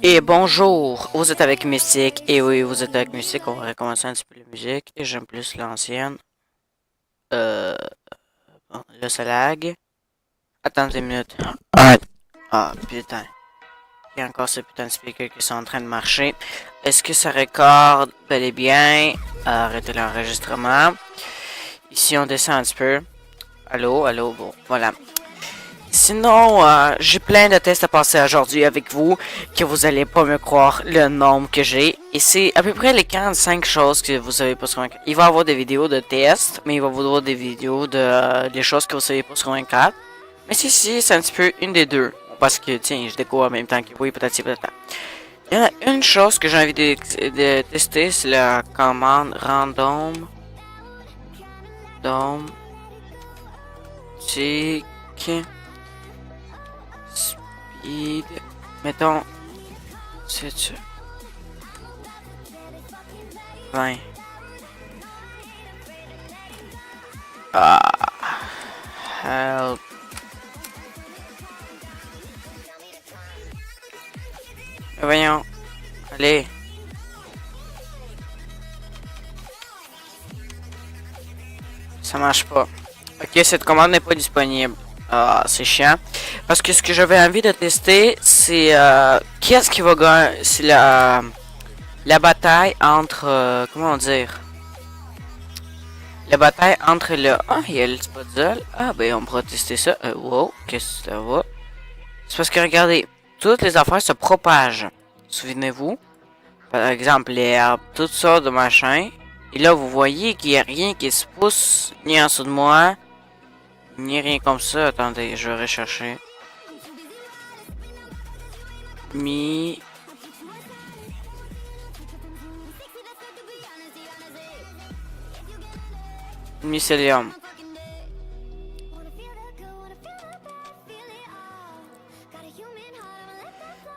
Et bonjour, vous êtes avec Mystique. Et oui, vous êtes avec Mystique. On va recommencer un petit peu la musique. Et j'aime plus l'ancienne. Euh. Bon, là, ça lag. Attendez une minute. Ah, putain. Il y a encore ces putains de speakers qui sont en train de marcher. Est-ce que ça recorde bel et bien? Arrêtez l'enregistrement. Ici, on descend un petit peu. Allô, allô, bon, voilà. Sinon, j'ai plein de tests à passer aujourd'hui avec vous, que vous allez pas me croire le nombre que j'ai. Et c'est à peu près les 45 choses que vous savez pas sur 24. Il va y avoir des vidéos de tests, mais il va y avoir des vidéos de des choses que vous savez pas sur 24. Mais si, c'est un petit peu une des deux. Parce que, tiens, je découvre en même temps que oui, peut-être c'est peut-être. Il y en a une chose que j'ai envie de tester, c'est la commande random. Dom. Tick. Speed. Mettons. C'est ça. 20. Help. Mais voyons. Allez. Ça marche pas. Ok, cette commande n'est pas disponible. Ah, c'est chiant. Parce que ce que j'avais envie de tester, c'est qui est-ce qui va gagner. C'est la bataille entre. Comment dire? La bataille entre le. Ah, il y a le puzzle. Ah, ben on pourra tester ça. Wow, qu'est-ce que ça va? C'est parce que regardez, toutes les affaires se propagent. Souvenez-vous. Par exemple, les herbes, toutes sortes de machins. Et là, vous voyez qu'il n'y a rien qui se pousse, ni en dessous de moi, ni rien comme ça. Attendez, je vais rechercher. Mycélium.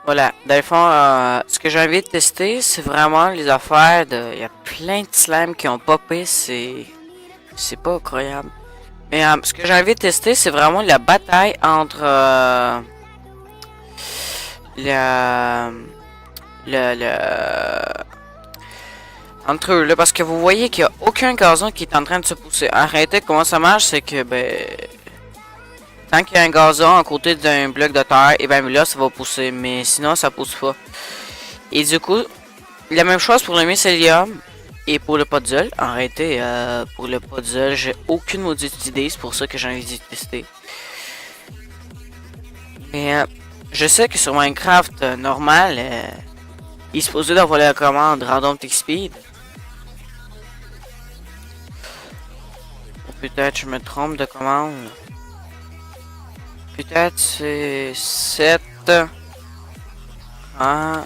Voilà, dans le fond, ce que j'ai envie de tester, c'est vraiment les affaires de... Il y a plein de slimes qui ont popé, c'est pas incroyable. Mais ce que j'ai envie de tester, c'est vraiment la bataille entre... entre eux, là, parce que vous voyez qu'il n'y a aucun gazon qui est en train de se pousser. Arrêtez, comment ça marche, c'est que, ben... Tant qu'il y a un gazon à côté d'un bloc de terre, et ben là, ça va pousser. Mais sinon, ça pousse pas. Et du coup, la même chose pour le mycélium et pour le puzzle. Arrêtez, pour le puzzle, j'ai aucune maudite idée. C'est pour ça que j'ai envie de tester. Mais je sais que sur Minecraft normal, il se posait d'avoir la commande Random Tick Speed. Ou peut-être je me trompe de commande. Peut-être c'est 7. Ah.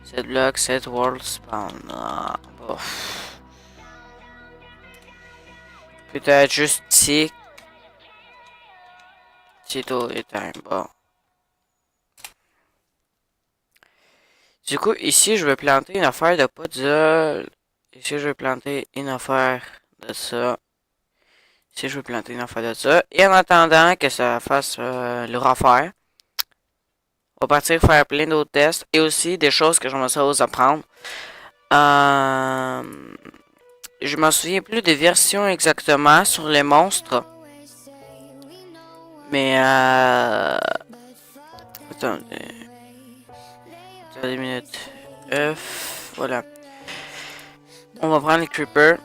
7 blocs, 7 world spawn. Ah, bof. Peut-être juste tick. Tito et time. Bon. Du coup, ici, je vais planter une affaire de puzzle. Ici, je vais planter une affaire de ça. Si je veux planter une affaire de ça. Et en attendant que ça fasse leur affaire, on va partir faire plein d'autres tests. Et aussi des choses que j'aimerais vous apprendre. Je m'en souviens plus des versions exactement sur les monstres. Mais attendez. Attendez une minute. Voilà. On va prendre les creepers.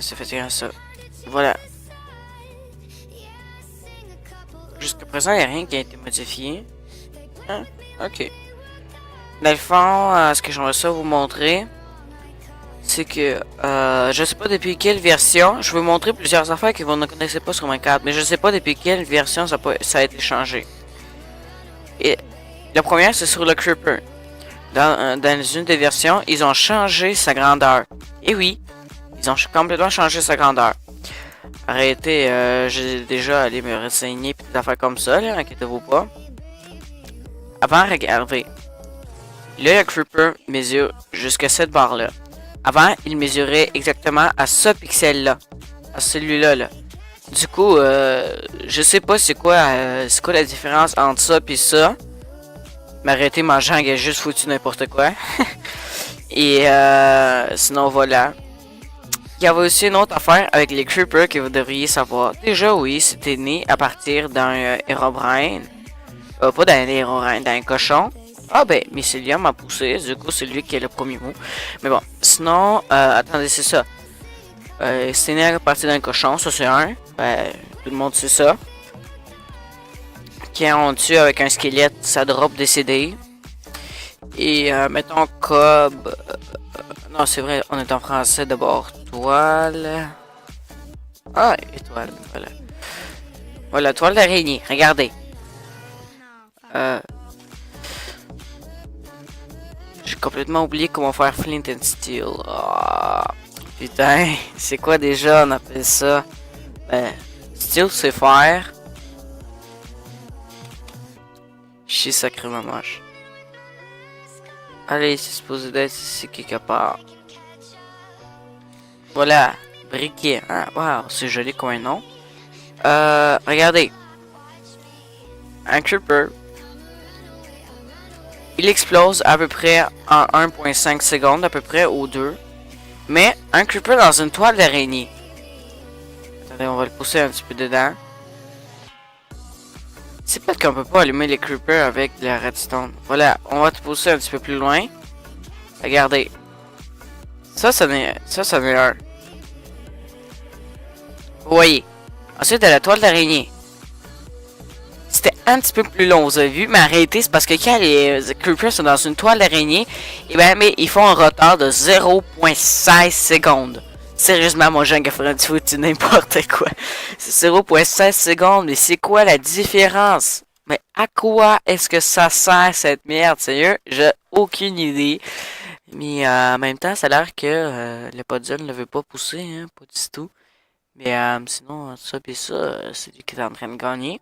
C'est fatigant ça. Voilà. Jusqu'à présent, il n'y a rien qui a été modifié. Hein? Ok. Dans le fond, ce que j'aimerais ça vous montrer, c'est que je sais pas depuis quelle version. Je vais vous montrer plusieurs affaires que vous ne connaissez pas sur Minecraft, mais je sais pas depuis quelle version ça a été changé. Et la première, c'est sur le Creeper. Dans une des versions, ils ont changé sa grandeur. Et oui. Ils ont complètement changé sa grandeur. Arrêtez, j'ai déjà allé me renseigner pis des affaires comme ça, là, inquiétez-vous pas. Avant, regardez. Là, le Creeper mesure jusqu'à cette barre-là. Avant, il mesurait exactement à ce pixel-là. À celui-là, là. Du coup, je sais pas c'est quoi la différence entre ça et ça. M'arrêter, ma jungle est juste foutu n'importe quoi. Et sinon, voilà. Il y avait aussi une autre affaire avec les creepers que vous devriez savoir. Déjà, oui, c'était né à partir d'un Herobrine. Pas d'un Herobrine, d'un cochon. Ah ben, Mycelium a poussé, du coup c'est lui qui est le premier mot. Mais bon, sinon, attendez, c'est ça. C'est né à partir d'un cochon, ça c'est un. Ben, tout le monde sait ça. Quand on tue avec un squelette, ça drop des CD. Et mettons Cob. Non, c'est vrai, on est en français d'abord. Toile. Ah, étoile, voilà. Voilà, toile d'araignée, regardez. J'ai complètement oublié comment faire Flint and Steel. Oh, putain, c'est quoi déjà on appelle ça? Ben, Steel c'est faire. Je suis sacrément moche. Allez, c'est supposé d'être ici quelque part. Voilà, briquet. Hein? Wow, c'est joli comme un nom. Regardez. Un creeper. Il explose à peu près en 1.5 secondes, à peu près, ou 2. Mais un creeper dans une toile d'araignée. Attendez, on va le pousser un petit peu dedans. C'est peut-être qu'on peut pas allumer les creepers avec de la redstone. Voilà, on va te pousser un petit peu plus loin. Regardez. Ça en est un. Vous voyez. Ensuite, à la toile d'araignée. C'était un petit peu plus long, vous avez vu, mais arrêtez, c'est parce que quand les creepers sont dans une toile d'araignée, et ben, mais ils font un retard de 0.16 secondes. Sérieusement, mon jeune, il ferait un petit foutu n'importe quoi. C'est 0.16 secondes, mais c'est quoi la différence? Mais à quoi est-ce que ça sert cette merde, sérieux? J'ai aucune idée. Mais en même temps, ça a l'air que le podium ne veut pas pousser, hein, pas du tout. Mais sinon, ça pis ça, c'est lui qui est en train de gagner.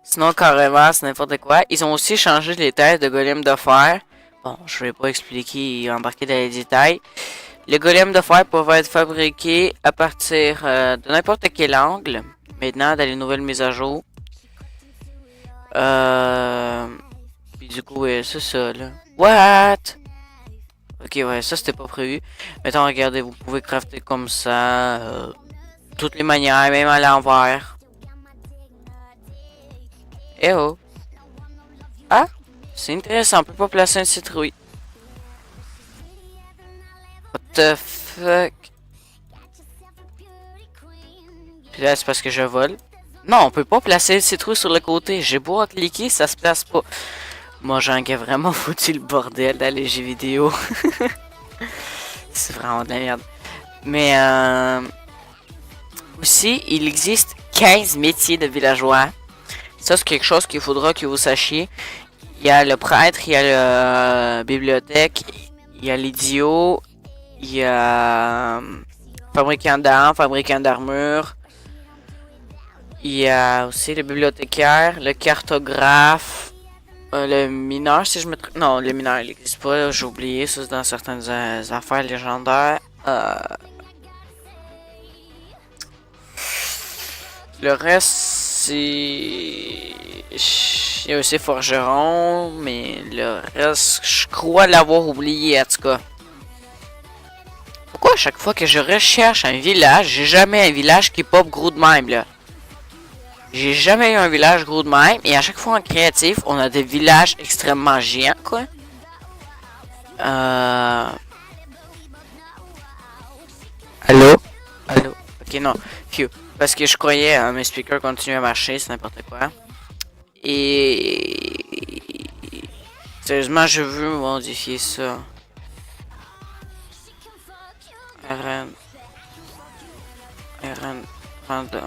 Sinon, carrément, c'est n'importe quoi. Ils ont aussi changé les têtes de golem de fer. Bon, je vais pas expliquer et embarquer dans les détails. Les golems de fer peuvent être fabriqués à partir de n'importe quel angle. Maintenant, dans les nouvelles mises à jour. Puis du coup, ouais, c'est ça, là. What? Ok, ouais, ça, c'était pas prévu. Maintenant, regardez, vous pouvez crafter comme ça. Toutes les manières, même à l'envers. Eh oh. Ah, c'est intéressant, on peut pas placer une citrouille. What the fuck? Puis là, c'est parce que je vole. Non, on peut pas placer une citrouille sur le côté. J'ai beau à cliquer, ça se place pas. Moi, j'en ai vraiment foutu le bordel dans les jeux vidéo. C'est vraiment de la merde. Mais aussi, il existe 15 métiers de villageois. Ça, c'est quelque chose qu'il faudra que vous sachiez. Il y a le prêtre, il y a la bibliothèque, il y a l'idiot, il y a fabricant d'armes, fabricant d'armure. Il y a aussi le bibliothécaire, le cartographe, le mineur, si je me trompe. Non, le mineur, il n'existe pas, j'ai oublié, ça c'est dans certaines affaires légendaires. Le reste, c'est... Il y a aussi forgeron, mais le reste, je crois l'avoir oublié en tout cas. Pourquoi à chaque fois que je recherche un village, j'ai jamais un village qui pop gros de même là? J'ai jamais eu un village gros de même, et à chaque fois en créatif, on a des villages extrêmement géants quoi. Allô? Allô? Ok, non. Phew. Parce que je croyais mes speakers continuaient à marcher, c'est n'importe quoi. Et... Sérieusement, je veux modifier ça. RN. Pardon.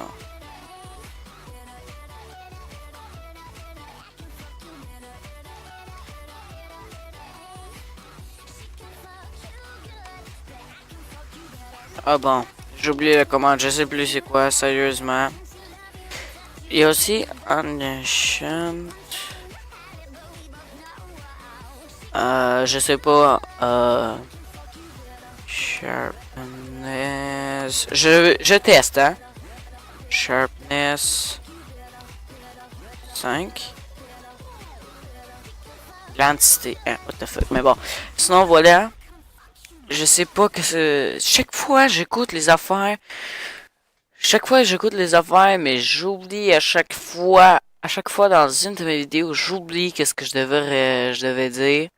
Ah bon, j'ai oublié la commande, je sais plus c'est quoi, sérieusement. Il y a aussi Enchant. Je sais pas. Sharpened. Je teste, hein. Sharpness 5. L'entité. Hein, what the fuck. Mais bon. Sinon, voilà. Je sais pas que c'est... Chaque fois, j'écoute les affaires. Mais j'oublie à chaque fois. À chaque fois dans une de mes vidéos, j'oublie qu'est-ce que je devais dire.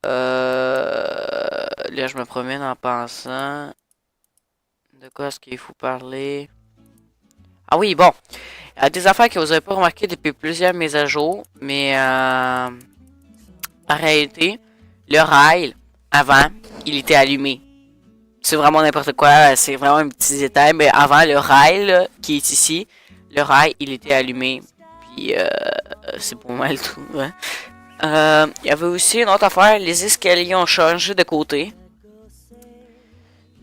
Là, je me promène en pensant. De quoi est-ce qu'il faut parler? Ah oui, bon. Il y a des affaires que vous n'avez pas remarqué depuis plusieurs mises à jour. Mais en réalité, le rail, avant, il était allumé. C'est vraiment n'importe quoi. C'est vraiment un petit détail. Mais avant, le rail là, qui est ici, le rail, il était allumé. Puis c'est pour moi le tout. Hein. Il y avait aussi une autre affaire. Les escaliers ont changé de côté.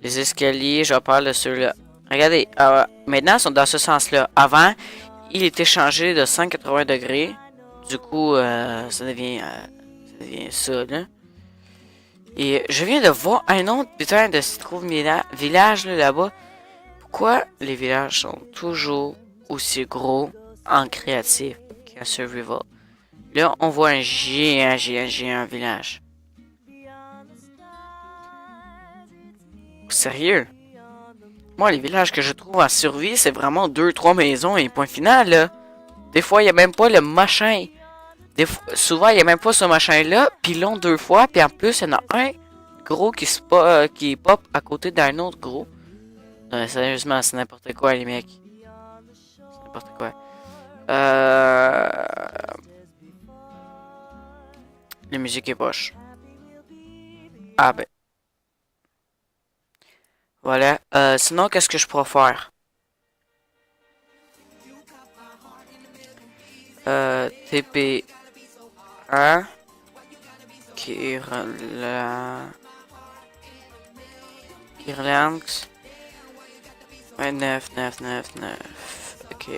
Les escaliers, je parle de ceux-là. Regardez, maintenant, ils sont dans ce sens-là. Avant, il était changé de 180 degrés. Du coup, ça devient ça, là. Et je viens de voir un autre putain de Citrouve village là-bas. Pourquoi les villages sont toujours aussi gros en créatif qu'en survival? Là, on voit un géant village. Sérieux? Moi, les villages que je trouve en survie, c'est vraiment 2-3 maisons et point final, là. Des fois, il n'y a même pas le machin. Souvent, il n'y a même pas ce machin-là, puis ils l'ont 2 fois, puis en plus, il y en a un gros qui pop à côté d'un autre gros. Non, sérieusement, c'est n'importe quoi, les mecs. C'est n'importe quoi. La musique est poche. Ah ben. Voilà. Sinon, qu'est-ce que je pourrais faire? TP 1 Kirlanx 29,999. Ok.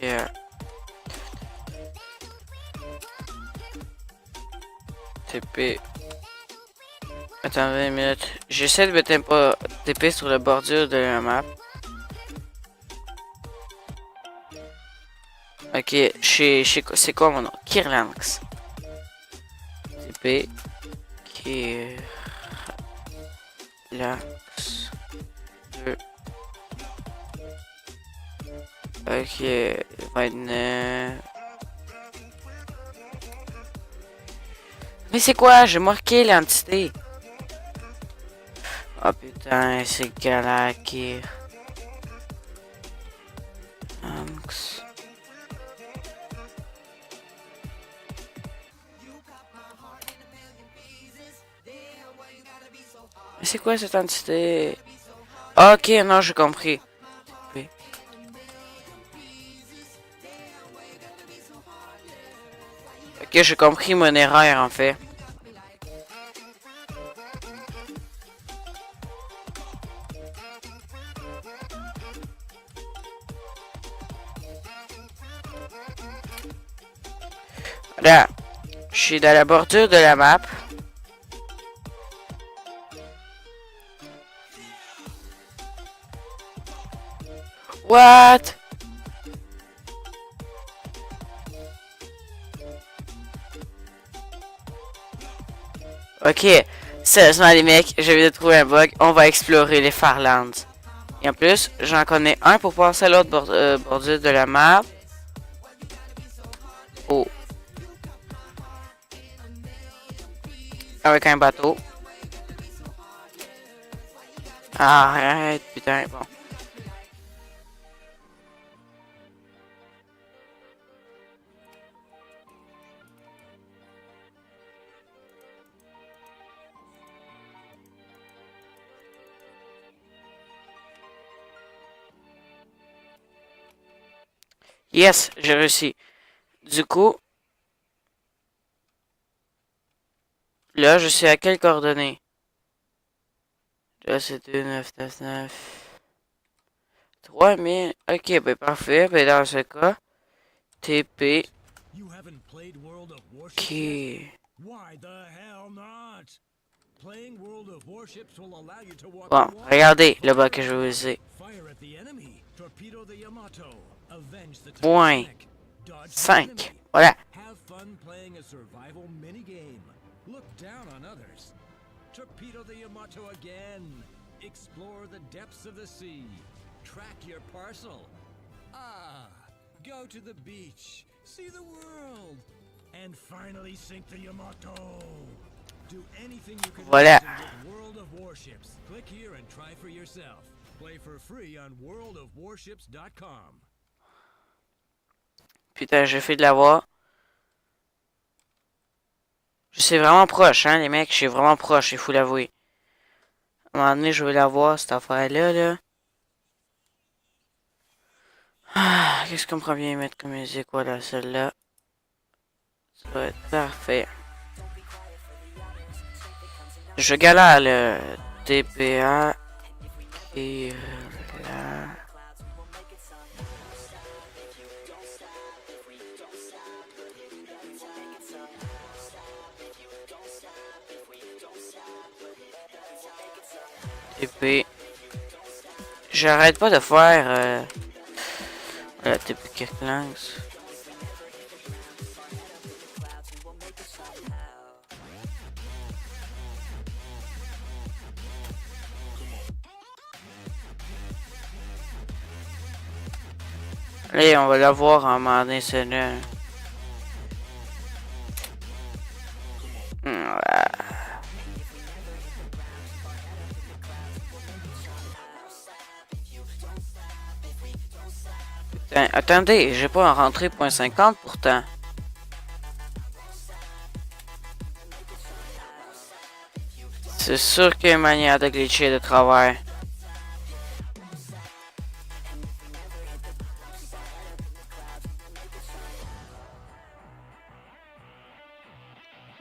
Yeah. TP. Attends 20 minutes. J'essaie de mettre pas TP sur la bordure de la map. Ok, c'est quoi mon nom? Kirlanx. TP. Kirlanx 2. Ok, 29. Mais c'est quoi? J'ai marqué l'entité. Oh putain, c'est Galakir. Mais c'est quoi cette entité? Ok, non, j'ai compris. Oui. Ok, j'ai compris mon erreur en fait. Là, je suis dans la bordure de la map. What? Ok, sérieusement les mecs, je viens de trouver un bug. On va explorer les Farlands. Et en plus, j'en connais un pour passer à l'autre bordure de la map. Oh. Avec un bateau. Arrête, putain, bon. Yes, j'ai réussi. Du coup, là, je suis à quelle coordonnée? Là, c'est 2999. 3000. Ok, ben parfait. Ben dans ce cas, TP. Qui. Bon, regardez le bas que je vais utiliser. Point 5. Voilà. Torpedo the Yamato again. Explore the depths of the sea. Track your parcel. Ah, go to the beach. See the world. And finally sink the Yamato. Do anything you can Voilà. with World of Warships. Click here and try for yourself. Play for free on worldofwarships.com. Putain, j'ai fait de la voix. Je suis vraiment proche, hein, les mecs. Je suis vraiment proche, il faut l'avouer. À un moment donné, je vais la voir, cette affaire-là, là. Ah, qu'est-ce qu'on me prend bien mettre comme musique? Voilà, celle-là. Ça va être parfait. Je galère, le TPA. Et là. TP. J'arrête pas de faire la TP Kirklands. Allez, on va la voir en moment donné, celle-là. Voilà. Putain, attendez, j'ai pas rentré .50 pourtant. C'est sûr qu'il y a une manière de glitcher de travers.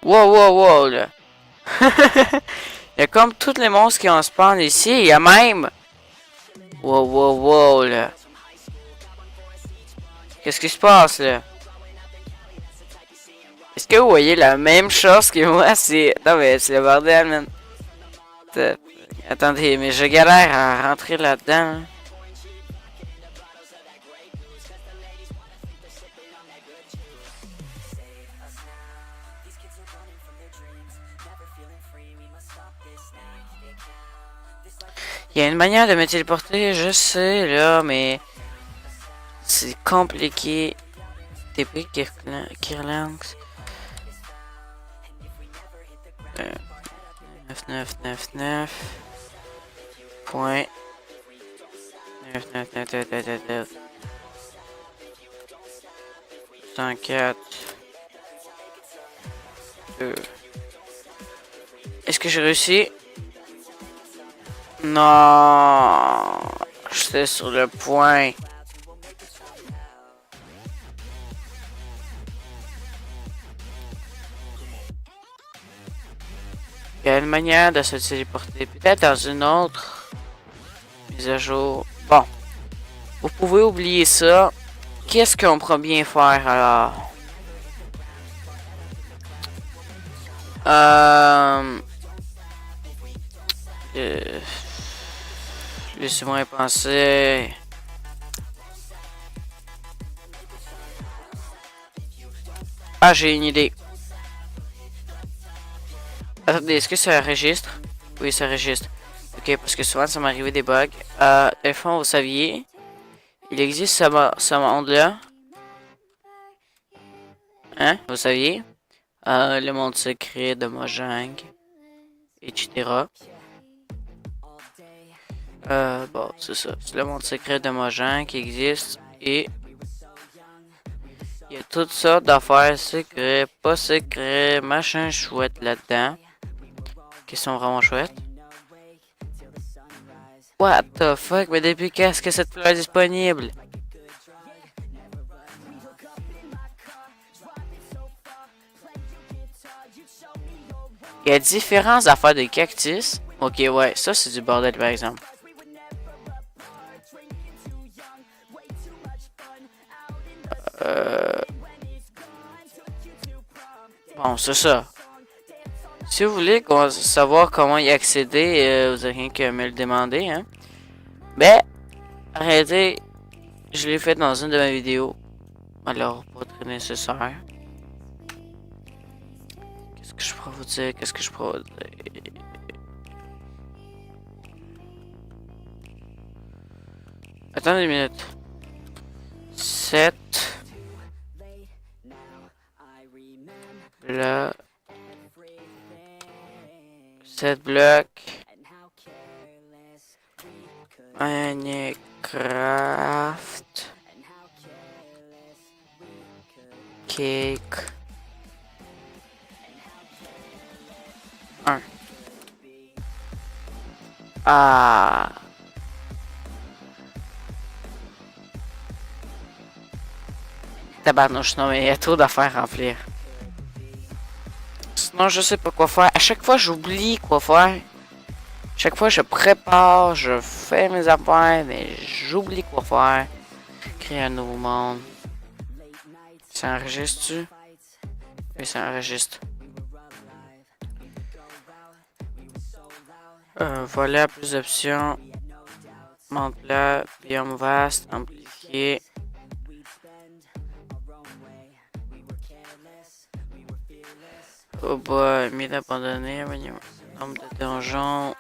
Wow, wow, wow, là. Il y a comme tous les monstres qui ont spawn ici. Il y a même... Wow, wow, wow, là. Qu'est-ce qui se passe, là? Est-ce que vous voyez la même chose que moi? C'est... Non, mais c'est le bordel, man. Attendez, mais je galère à rentrer là-dedans. Hein. Il y a une manière de me téléporter, je sais, là, mais... C'est compliqué. TP Kirklands. 9999. Point. 9999. 104. 2. Est-ce que j'ai réussi? Non. J'étais sur le point. Il y a une manière de se téléporter. Peut-être dans une autre mise à jour. Bon. Vous pouvez oublier ça. Qu'est-ce qu'on pourra bien faire alors? Laissez-moi y penser. Ah, j'ai une idée. Attendez, est-ce que ça enregistre? Oui, ça enregistre. Ok, parce que souvent ça m'est arrivé des bugs. Dans le fond, vous saviez, il existe ce monde-là. Hein? Vous saviez? Le monde secret de Mojang. Etc. Bon, c'est ça. C'est le monde secret de Mojang qui existe. Et il y a toutes sortes d'affaires secrets, pas secrets, machin chouette là-dedans. Qui sont vraiment chouettes. What the fuck? Mais depuis quand est-ce que cette fleur est disponible? Il y a différentes affaires de cactus. Ok, ouais, ça c'est du bordel par exemple. Bon, c'est ça. Si vous voulez savoir comment y accéder, vous avez rien qu'à me le demander, hein. Ben, arrêtez, je l'ai fait dans une de mes vidéos. Alors, pas très nécessaire. Qu'est-ce que je pourrais vous dire? Qu'est-ce que je pourrais vous dire? Attendez une minute. 7 blocs. 7 blocs. Minecraft. Cake. 1. Ah. Tabarnouche, non mais il y a trop d'affaires à remplir. Sinon je sais pas quoi faire. À chaque fois j'oublie quoi faire. Chaque fois je prépare, je fais mes affaires, mais j'oublie quoi faire. Créer un nouveau monde. Ça enregistre-tu? Oui, ça enregistre. Voilà, plus d'options. Monde plat, biome vaste, amplifié. Oh boy, mine abandonné, nombre de donjons.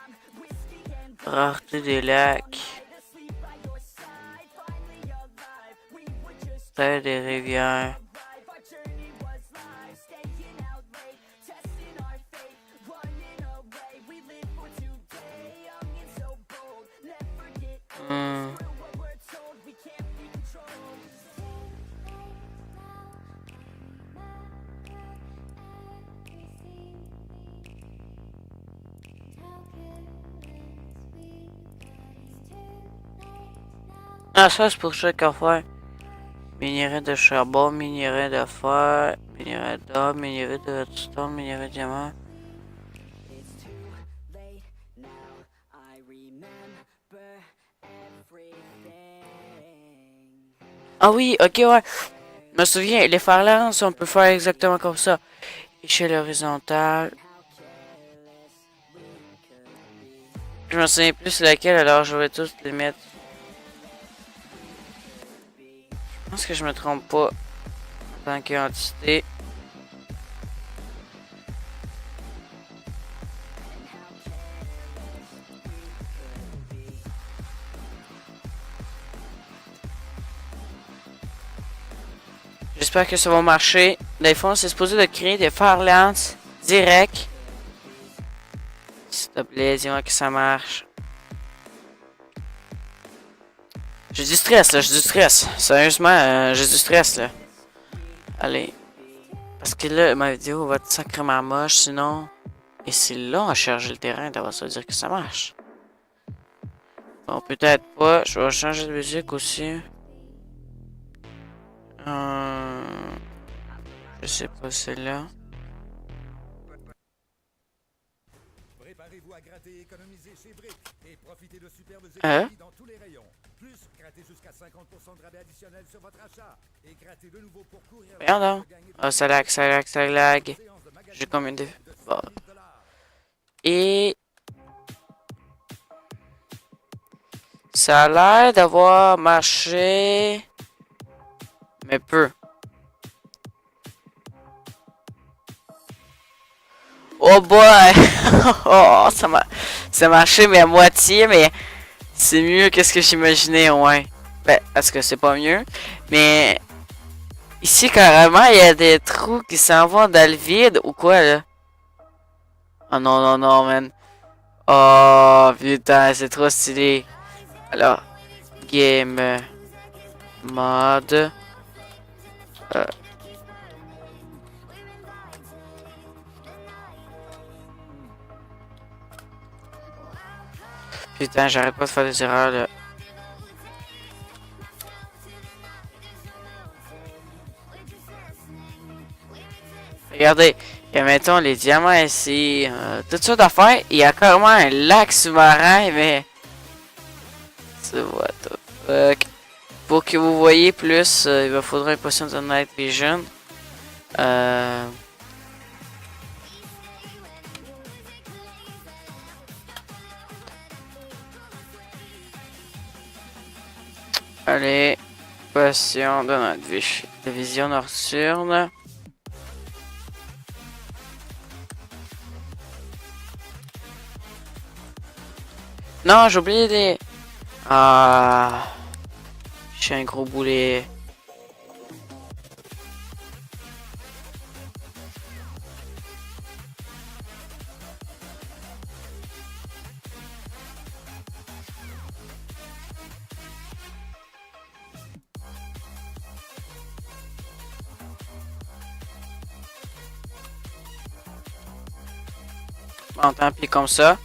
Rareté des lacs. Taille des rivières. Ah, ça c'est pour chaque affaire. Minerai de charbon, minerai de fer, minerai d'or, minerai de redstone, minerai de diamant. Ah oui, ok, ouais. Je me souviens, les fers lance, on peut faire exactement comme ça. Échelle horizontale. Je me souviens plus laquelle, alors je vais tous les mettre. Je pense que je me trompe pas en tant qu'entité. J'espère que ça va marcher. Dans le fond, c'est supposé de créer des fers lance direct. S'il te plaît, dis-moi que ça marche. J'ai du stress là, j'ai du stress. Sérieusement, j'ai du stress là. Allez. Parce que là, ma vidéo va être sacrément moche sinon. Et c'est long à charger le terrain d'avoir ça dire que ça marche. Bon, peut-être pas. Je vais changer de musique aussi. Je sais pas celle-là. Préparez-vous à gratter et économiser chez Brick et profitez de superbes Hein? économies dans tous les rayons. Plus, grattez jusqu'à 50% de rabais additionnel sur votre achat et grattez de nouveau pour courir. Regarde. Oh, ça lag, ça lag, ça lag. J'ai combien de... Bon. Et... ça a l'air d'avoir marché... mais peu. Oh boy! Oh, ça a marché mais à moitié, mais c'est mieux que ce que j'imaginais, ouais. Ben, parce que c'est pas mieux. Mais ici, carrément, il y a des trous qui s'en vont dans le vide ou quoi, là? Oh non, non, non, man. Oh, putain, c'est trop stylé. Alors, game mode. Putain, j'arrête pas de faire des erreurs, là. Regardez, il y a mettons les diamants ici, toutes sortes d'affaires. Il y a carrément un lac sous-marin, mais... c'est what the fuck. Pour que vous voyez plus, il va faudra une potion de Night Vision. Allez, passion de notre vision nocturne. Non, j'ai oublié des... Ah... Je suis un gros boulet. Bon, tant pis comme ça.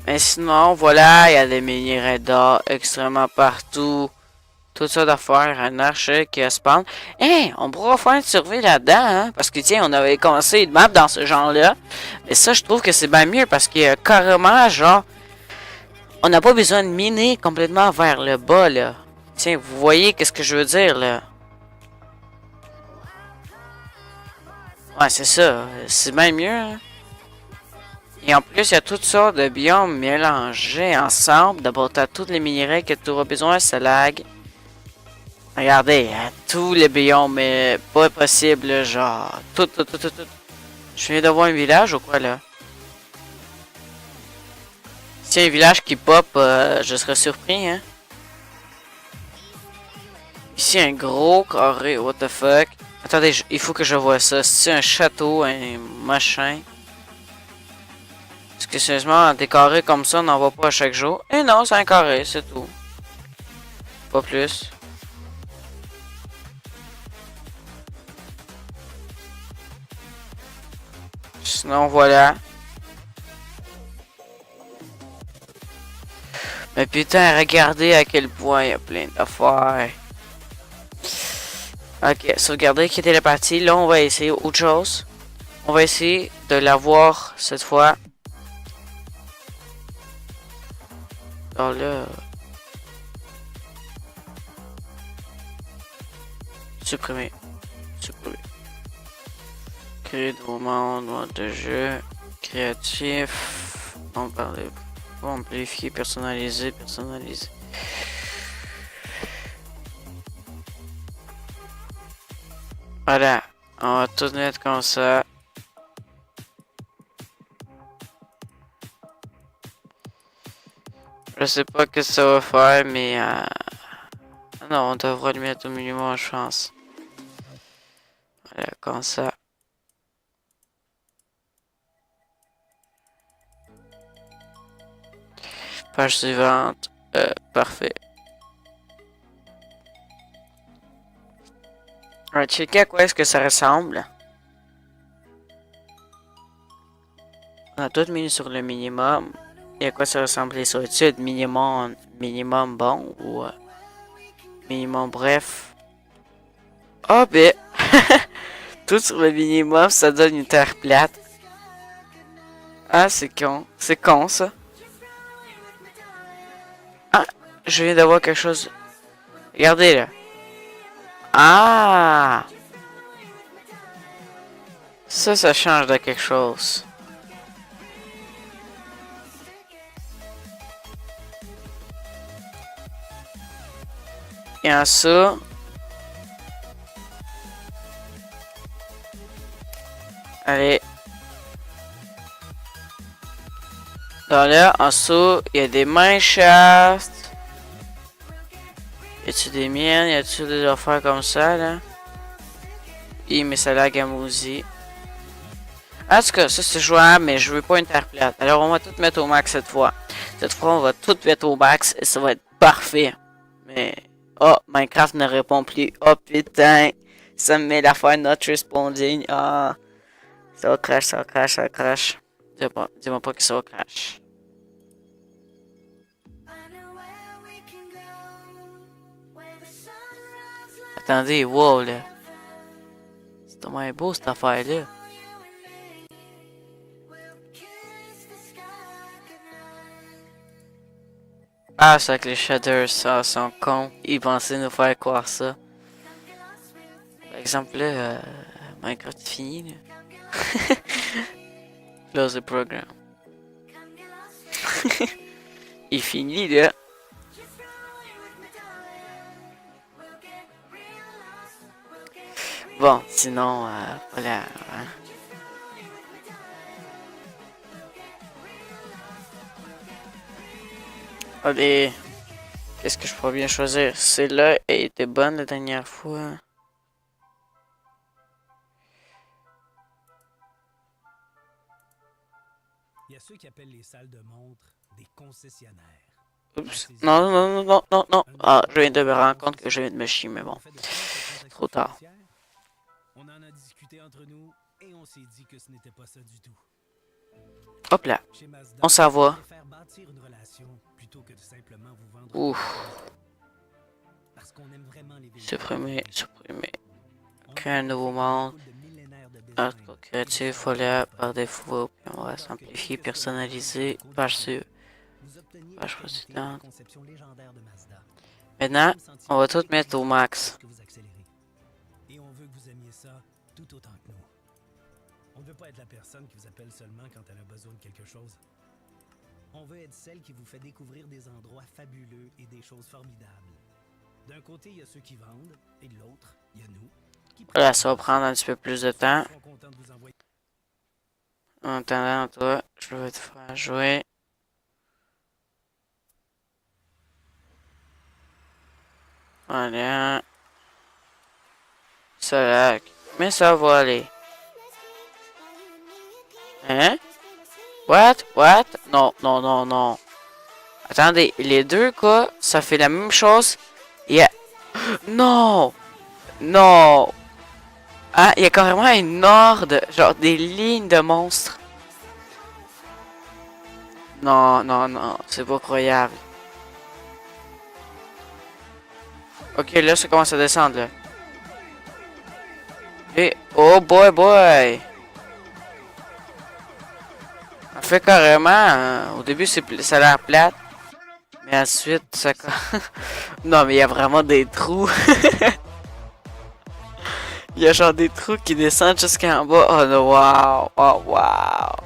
Mais sinon, voilà, il y a des minerais d'or extrêmement partout. Tout ça d'affaires, un archer qui spawn. Hey, on pourra faire une survie là-dedans, hein? Parce que tiens, on avait commencé une map dans ce genre-là. Mais ça, je trouve que c'est bien mieux parce qu'il y a carrément, genre, on n'a pas besoin de miner complètement vers le bas, là. Tiens, vous voyez qu'est-ce que je veux dire, là? Ouais, c'est ça. C'est bien mieux, hein? Et en plus, il y a toutes sortes de biomes mélangés ensemble. D'abord, t'as tous les minerais que tu auras besoin, ça lag. Regardez, hein, tous les biomes, mais pas possible, là, genre, tout. Je viens de voir un village ou quoi, là? Si y a un village qui pop, je serais surpris, hein? Ici, un gros carré, what the fuck? Attendez, il faut que je vois ça. C'est un château, un machin. Parce que sérieusement, des carrés comme ça, on n'en voit pas à chaque jour. Et non, c'est un carré, c'est tout. Pas plus. Sinon, voilà. Mais putain, regardez à quel point il y a plein d'affaires. Ok, sauvegarder, quitter la partie. Là, on va essayer autre chose. On va essayer de l'avoir cette fois. Alors là... Supprimer. Créer de nouveau mode de jeu. Créatif. On parle amplifier, personnaliser. Voilà. On va tout mettre comme ça. Je sais pas ce que ça va faire, mais... Non, on devrait le mettre au minimum, je pense. Voilà, comme ça. Page suivante. Parfait. On va checker à quoi est-ce que ça ressemble. On a tout mis sur le minimum. Et à quoi ça ressemble les solitudes? Minimum bon ou minimum bref? Ah ben! Tout sur le minimum, ça donne une terre plate. Ah, c'est con. C'est con, ça. Ah, je viens d'avoir quelque chose. Regardez, là. Ah! Ça change de quelque chose. Et en ça... Allez. Là, en dessous, il y a des mineshafts. Y a-tu des miennes? Y a-tu des affaires comme ça, là? Oui, mais ça lag à mousi. En tout cas, ça c'est jouable, mais je veux pas une terre plate. Alors, on va tout mettre au max cette fois. Cette fois, on va tout mettre au max et ça va être parfait. Mais... Oh, Minecraft ne répond plus. Oh putain. Ça me met l'affaire not responding. Ah. Ça va crash. Dis-moi pas que ça va crash. Attendez, wow là. C'est tellement beau cette affaire là. Ah, c'est que les shaders, ça, sont cons. Ils pensaient nous faire croire ça. Par exemple là, Minecraft fini là. Close the program. Il finit là. Bon, sinon, voilà. Hein. Allez, qu'est-ce que je pourrais bien choisir? Celle-là était bonne la dernière fois. Il y a ceux qui appellent les salles de montre des concessionnaires. Oups. Non, non, non, non, non, non. Ah, je viens de me rendre compte que je viens de me chier, mais bon. Trop tard. On en a discuté entre nous et on s'est dit que ce n'était pas ça du tout. Hop là. Chez Mazda, On s'en va. préfère bâtir une relation plutôt que de simplement vous vendre. Ouf. Parce qu'on aime vraiment les véhicules. Supprimer, supprimer. On Créer un nouveau monde. de millénaires de design. Article créatif, folia, par défaut. Puis on va simplifier, personnaliser. Page sur. Vous obteniez Page la qualité de précédente. conception légendaire de Mazda. Maintenant, on va tout mettre au max. Que vous accélérez. Et on veut que vous aimiez ça tout autant que nous. On ne veut pas être la personne qui vous appelle seulement quand elle a besoin de quelque chose. On veut être celle qui vous fait découvrir des endroits fabuleux et des choses formidables. D'un côté, il y a ceux qui vendent, et de l'autre, il y a nous. Qui Là, ça va prendre un petit peu plus de temps. seront contents de vous envoyer. En attendant, toi, je vais te faire jouer. Voilà. Ça lag. Mais ça va aller. Hein? What? What? Non, non, non, non. Attendez, les deux gars, ça fait la même chose. Il y a... Non! Non! Ah, il y a carrément une horde, genre des lignes de monstres. Non, non, non, c'est pas croyable. Ok, là, ça commence à descendre, là. Et... Oh boy, boy! On fait carrément... au début, ça a l'air plate. Mais ensuite, ça... Non, mais il y a vraiment des trous. Il y a genre des trous qui descendent jusqu'en bas. Oh, no, wow! Oh, wow!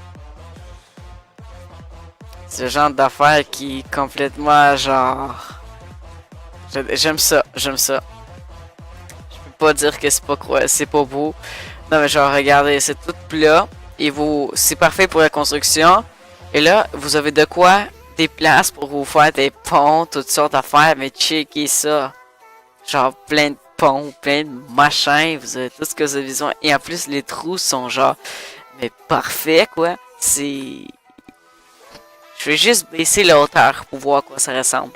C'est le genre d'affaire qui est complètement genre... J'aime ça, j'aime ça. Je peux pas dire que c'est pas beau. Non mais genre regardez, c'est tout plat. Et c'est parfait pour la construction. Et là, vous avez de quoi? Des places pour vous faire des ponts, toutes sortes d'affaires. Mais checkez ça. Genre plein de ponts, plein de machins. Vous avez tout ce que vous avez besoin. Et en plus, les trous sont genre... Mais parfait quoi. C'est... Je vais juste baisser la hauteur pour voir à quoi ça ressemble.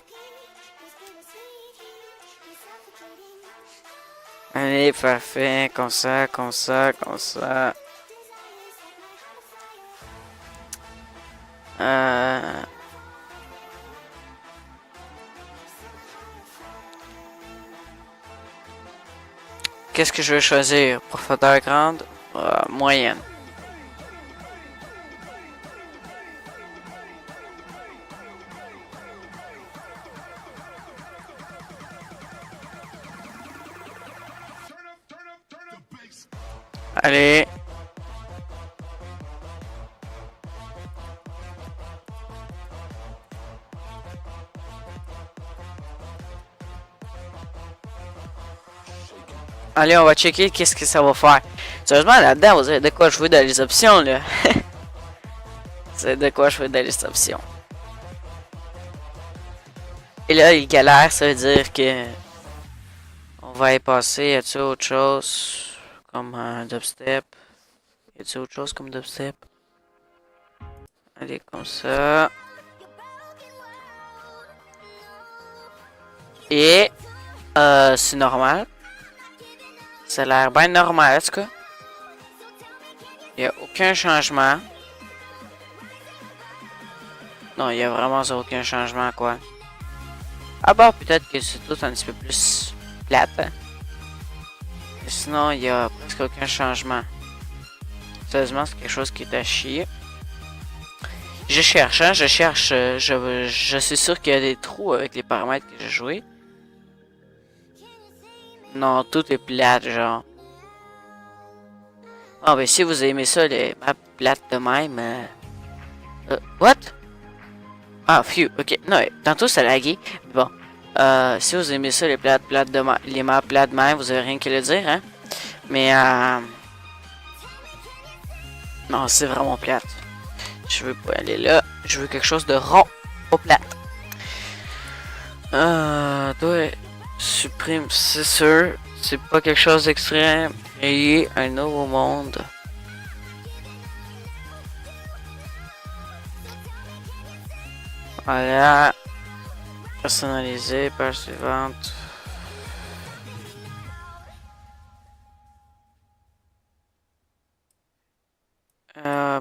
Allez, parfait. Comme ça, comme ça, comme ça. Qu'est-ce que je vais choisir? Profondeur grande? Moyenne. Allez. Allez, on va checker qu'est-ce que ça va faire. Sérieusement, là-dedans, vous avez de quoi jouer dans les options, là. Vous avez de quoi jouer dans les options. Et là, il galère, ça veut dire que... On va y passer. Y a-t-il autre chose comme un dubstep? Y a-t-il autre chose comme dubstep? Allez, comme ça. Et... c'est normal. Ça a l'air bien normal, en tout cas. Il n'y a aucun changement. Non, il n'y a vraiment aucun changement, quoi. Ah bah, peut-être que c'est tout un petit peu plus plate. Hein? Mais sinon, il n'y a presque aucun changement. Sérieusement, c'est quelque chose qui est à chier. Je cherche, hein, je cherche. Je suis sûr qu'il y a des trous avec les paramètres que j'ai joués. Non, tout est plate, genre. Ah, ben si vous aimez ça, les maps plates de même. What? Ah, phew, ok. Non, tantôt ça lagué. Bon. Si vous aimez ça, les maps plates de même, vous avez rien qu'à le dire, hein? Mais non, c'est vraiment plate. Je veux pas aller là. Je veux quelque chose de rond, pas plate. Toi, supprime, c'est sûr. C'est pas quelque chose d'extrême. Créer un nouveau monde. Voilà. Personnaliser, page suivante.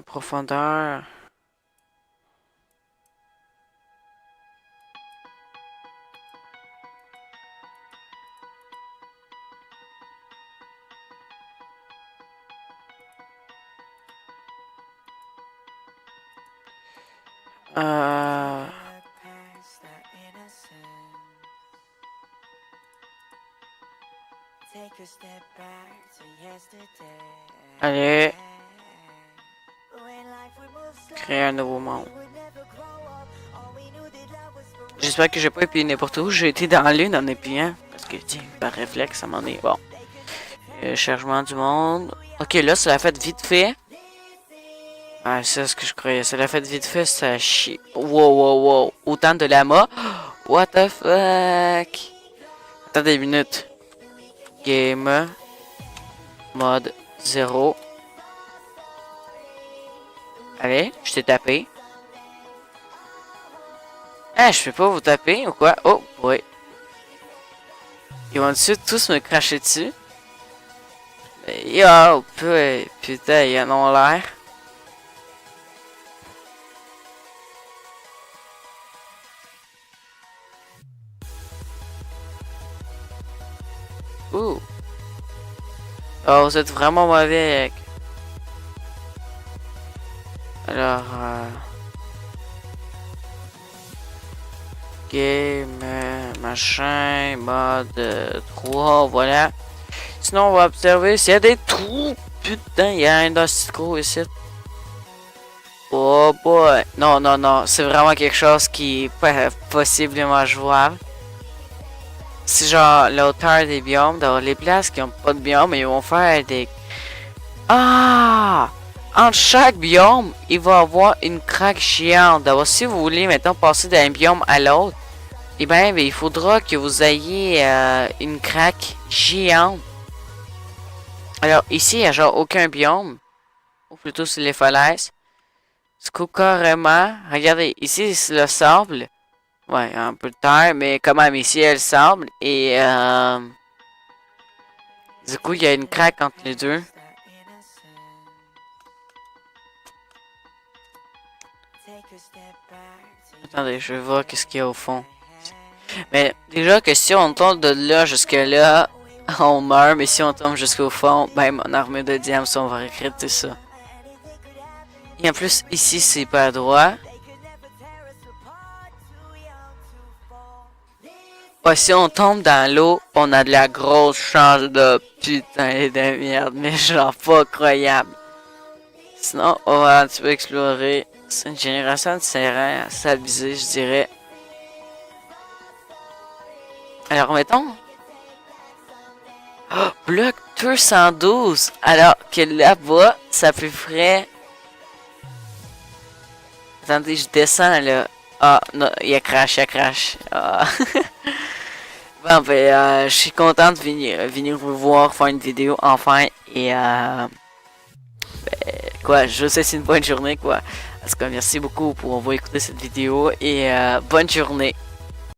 Profondeur. Allez. Créer un nouveau monde. J'espère que j'ai pas épillé n'importe où. J'ai été dans l'une en épillant. Parce que, tiens, par réflexe, ça m'en est bon. Chargement du monde. Ok, là, ça l'a fait vite fait. Ah, c'est ce que je croyais. Ça l'a fait vite fait, ça chie. Wow, wow, wow. Autant de lama. What the fuck? Attendez une minute. Game. Mode 0. Allez, je t'ai tapé. Ah, je peux pas vous taper ou quoi? Oh, oui. Ils vont tous me cracher dessus. Yo, putain, ils en ont l'air. Ouh. Oh, vous êtes vraiment mauvais. Alors, game, machin, mode 3, voilà. Sinon, on va observer s'il y a des trous. Putain, il y a un ostro ici. Oh boy. Non, non, non. C'est vraiment quelque chose qui est pas possiblement jouable. C'est genre l'auteur des biomes, dans les places qui ont pas de biome, ils vont faire des... Ah! Entre chaque biome, il va y avoir une craque géante. Alors, si vous voulez maintenant passer d'un biome à l'autre, eh bien, il faudra que vous ayez une craque géante. Alors, ici, il n'y a genre aucun biome. Ou plutôt sur les falaises. Ce coup, carrément, regardez, ici, c'est le sable. Ouais, un peu de terre, mais quand même, ici, il y a le sable. Et, du coup, il y a une craque entre les deux. Attendez, je vais voir qu'est-ce qu'il y a au fond. Mais déjà que si on tombe de là jusque là, on meurt. Mais si on tombe jusqu'au fond, ben mon armure de diamants, on va regretter ça. Et en plus, ici, c'est pas droit. Ouais, si on tombe dans l'eau, on a de la grosse chance de putain de merde. Mais genre pas croyable. Sinon, on va un petit peu explorer. C'est une génération de terrain assez abusée, je dirais. Alors, mettons. Oh, bloc 212. Alors que là-bas, ça peut ferait. Attendez, je descends là. Ah, non, il a crash. Ah. Bon, ben, je suis content de venir vous voir, faire une vidéo enfin. Et, quoi, je sais c'est une bonne journée, quoi. En tout cas, merci beaucoup pour avoir écouté cette vidéo et bonne journée.